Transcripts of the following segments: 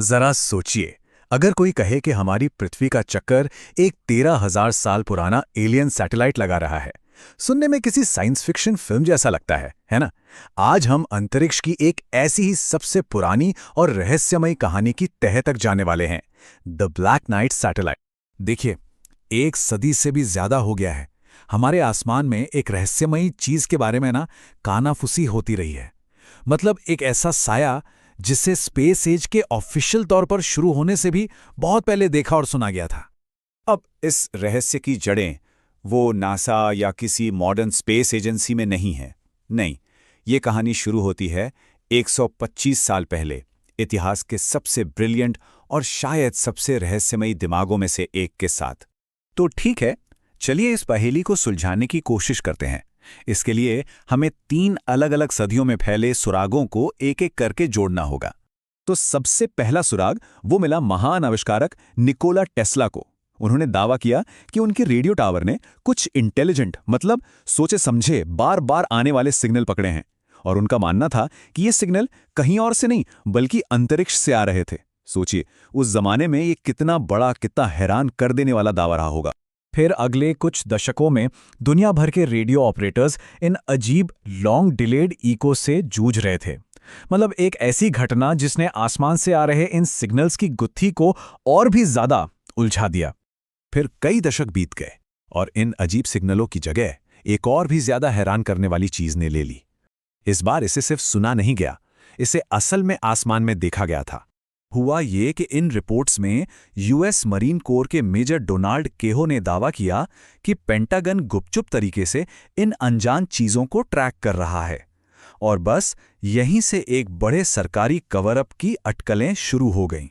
जरा सोचिए, अगर कोई कहे कि हमारी पृथ्वी का चक्कर एक 13,000 साल पुराना एलियन सैटेलाइट लगा रहा है। सुनने में किसी साइंस फिक्शन फिल्म जैसा लगता है ना? आज हम अंतरिक्ष की एक ऐसी ही सबसे पुरानी और रहस्यमयी कहानी की तह तक जाने वाले हैं, द ब्लैक नाइट सैटेलाइट। देखिए, एक सदी से भी ज्यादा हो गया है हमारे आसमान में एक रहस्यमयी चीज के बारे में कानाफूसी होती रही है। मतलब एक ऐसा साया जिसे स्पेस एज के ऑफिशियल तौर पर शुरू होने से भी बहुत पहले देखा और सुना गया था। अब इस रहस्य की जड़ें वो नासा या किसी मॉडर्न स्पेस एजेंसी में नहीं है। नहीं, ये कहानी शुरू होती है 125 साल पहले, इतिहास के सबसे ब्रिलियंट और शायद सबसे रहस्यमयी दिमागों में से एक के साथ। तो ठीक है, चलिए इस पहेली को सुलझाने की कोशिश करते हैं। इसके लिए हमें 3 अलग अलग सदियों में फैले सुरागों को एक एक करके जोड़ना होगा। तो सबसे पहला सुराग वो मिला महान आविष्कारक निकोला टेस्ला को। उन्होंने दावा किया कि उनके रेडियो टावर ने कुछ इंटेलिजेंट, मतलब सोचे समझे, बार बार आने वाले सिग्नल पकड़े हैं। और उनका मानना था कि ये सिग्नल कहीं और से नहीं बल्कि अंतरिक्ष से आ रहे थे। सोचिए, उस जमाने में ये कितना बड़ा, कितना हैरान कर देने वाला दावा रहा होगा। फिर अगले कुछ दशकों में दुनिया भर के रेडियो ऑपरेटर्स इन अजीब लॉन्ग डिलेड इको से जूझ रहे थे। मतलब एक ऐसी घटना जिसने आसमान से आ रहे इन सिग्नल्स की गुत्थी को और भी ज्यादा उलझा दिया। फिर कई दशक बीत गए और इन अजीब सिग्नलों की जगह एक और भी ज्यादा हैरान करने वाली चीज ने ले ली। इस बार इसे सिर्फ सुना नहीं गया, इसे असल में आसमान में देखा गया था। हुआ ये कि इन रिपोर्ट्स में यूएस मरीन कोर के मेजर डोनाल्ड केहो ने दावा किया कि पेंटागन गुपचुप तरीके से इन अनजान चीजों को ट्रैक कर रहा है। और बस यहीं से एक बड़े सरकारी कवर अप की अटकलें शुरू हो गईं।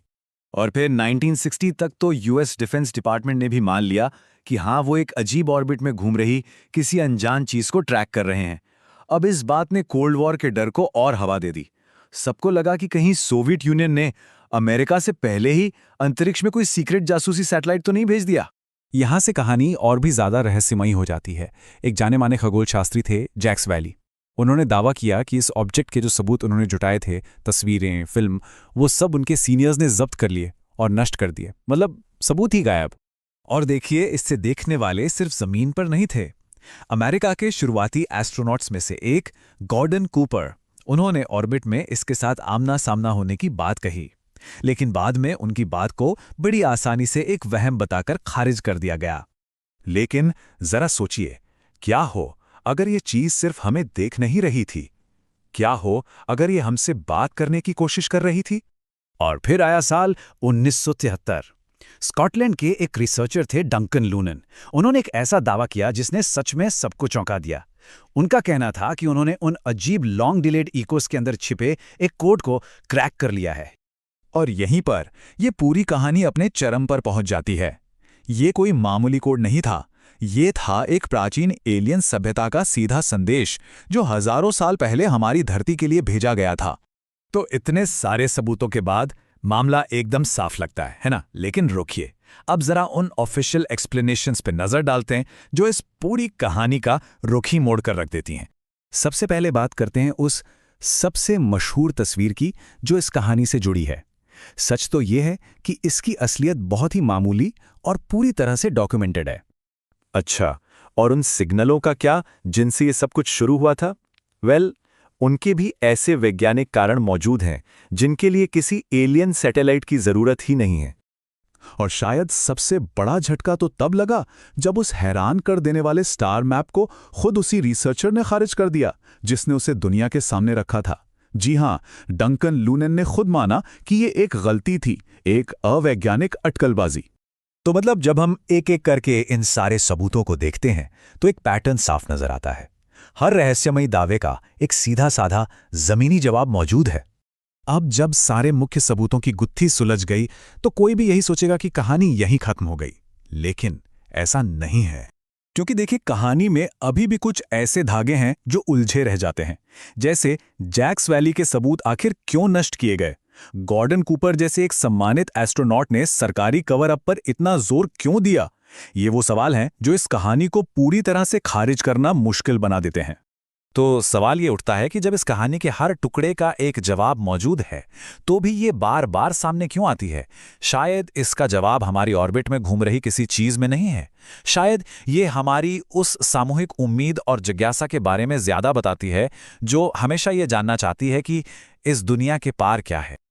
और फिर 1960 तक तो यूएस डिफेंस डिपार्टमेंट ने भी मान लिया कि हाँ, वो एक अजीब ऑर्बिट में घूम रही किसी अनजान चीज को ट्रैक कर रहे हैं। अब इस बात ने कोल्ड वॉर के डर को और हवा दे दी। सबको लगा कि कहीं सोवियत यूनियन ने अमेरिका से पहले ही अंतरिक्ष में कोई सीक्रेट जासूसी सैटेलाइट तो नहीं भेज दिया। यहां से कहानी और भी ज्यादा रहस्यमयी हो जाती है। एक जाने माने खगोल शास्त्री थे, जैक्स वैली। उन्होंने दावा किया कि इस ऑब्जेक्ट के जो सबूत उन्होंने जुटाए थे, तस्वीरें, फिल्म, वो सब उनके सीनियर्स ने जब्त कर लिए और नष्ट कर दिए। मतलब सबूत ही गायब। और देखिए, इससे देखने वाले सिर्फ जमीन पर नहीं थे। अमेरिका के शुरुआती एस्ट्रोनॉट्स में से एक गॉर्डन कूपर, उन्होंने ऑर्बिट में इसके साथ आमना सामना होने की बात कही, लेकिन बाद में उनकी बात को बड़ी आसानी से एक वहम बताकर खारिज कर दिया गया। लेकिन जरा सोचिए, क्या हो अगर ये चीज सिर्फ हमें देख नहीं रही थी? क्या हो अगर ये हमसे बात करने की कोशिश कर रही थी? और फिर आया साल 1973। स्कॉटलैंड के एक रिसर्चर थे डंकन लूनन। उन्होंने एक ऐसा दावा किया जिसने सच में सबको चौंका दिया। उनका कहना था कि उन्होंने उन अजीब लॉन्ग डिलेड इकोस के अंदर छिपे एक कोड को क्रैक कर लिया है। और यहीं पर यह पूरी कहानी अपने चरम पर पहुंच जाती है। ये कोई मामूली कोड नहीं था, ये था एक प्राचीन एलियन सभ्यता का सीधा संदेश जो हजारों साल पहले हमारी धरती के लिए भेजा गया था। तो इतने सारे सबूतों के बाद मामला एकदम साफ लगता है ना? लेकिन रुकिए, अब जरा उन ऑफिशियल एक्सप्लेनेशंस पे नजर डालते हैं जो इस पूरी कहानी का रुख ही मोड़ कर रख देती हैं। सबसे पहले बात करते हैं उस सबसे मशहूर तस्वीर की जो इस कहानी से जुड़ी है। सच तो यह है कि इसकी असलियत बहुत ही मामूली और पूरी तरह से डॉक्यूमेंटेड है। अच्छा, और उन सिग्नलों का क्या जिनसे ये सब कुछ शुरू हुआ था? उनके भी ऐसे वैज्ञानिक कारण मौजूद हैं जिनके लिए किसी एलियन सैटेलाइट की जरूरत ही नहीं है। और शायद सबसे बड़ा झटका तो तब लगा जब उस हैरान कर देने वाले स्टार मैप को खुद उसी रिसर्चर ने खारिज कर दिया जिसने उसे दुनिया के सामने रखा था। जी हां, डंकन लूनन ने खुद माना कि ये एक गलती थी, एक अवैज्ञानिक अटकलबाजी। तो मतलब जब हम एक एक करके इन सारे सबूतों को देखते हैं तो एक पैटर्न साफ नजर आता है। हर रहस्यमयी दावे का एक सीधा साधा जमीनी जवाब मौजूद है। अब जब सारे मुख्य सबूतों की गुत्थी सुलझ गई तो कोई भी यही सोचेगा कि कहानी यहीं खत्म हो गई, लेकिन ऐसा नहीं है। क्योंकि देखिए, कहानी में अभी भी कुछ ऐसे धागे हैं जो उलझे रह जाते हैं। जैसे जैक्स वैली के सबूत आखिर क्यों नष्ट किए गए? गॉर्डन कूपर जैसे एक सम्मानित एस्ट्रोनॉट ने सरकारी कवर अप पर इतना जोर क्यों दिया? ये वो सवाल हैं जो इस कहानी को पूरी तरह से खारिज करना मुश्किल बना देते हैं। तो सवाल ये उठता है कि जब इस कहानी के हर टुकड़े का एक जवाब मौजूद है, तो भी ये बार बार सामने क्यों आती है? शायद इसका जवाब हमारी ऑर्बिट में घूम रही किसी चीज में नहीं है। शायद ये हमारी उस सामूहिक उम्मीद और जिज्ञासा के बारे में ज्यादा बताती है, जो हमेशा ये जानना चाहती है कि इस दुनिया के पार क्या है।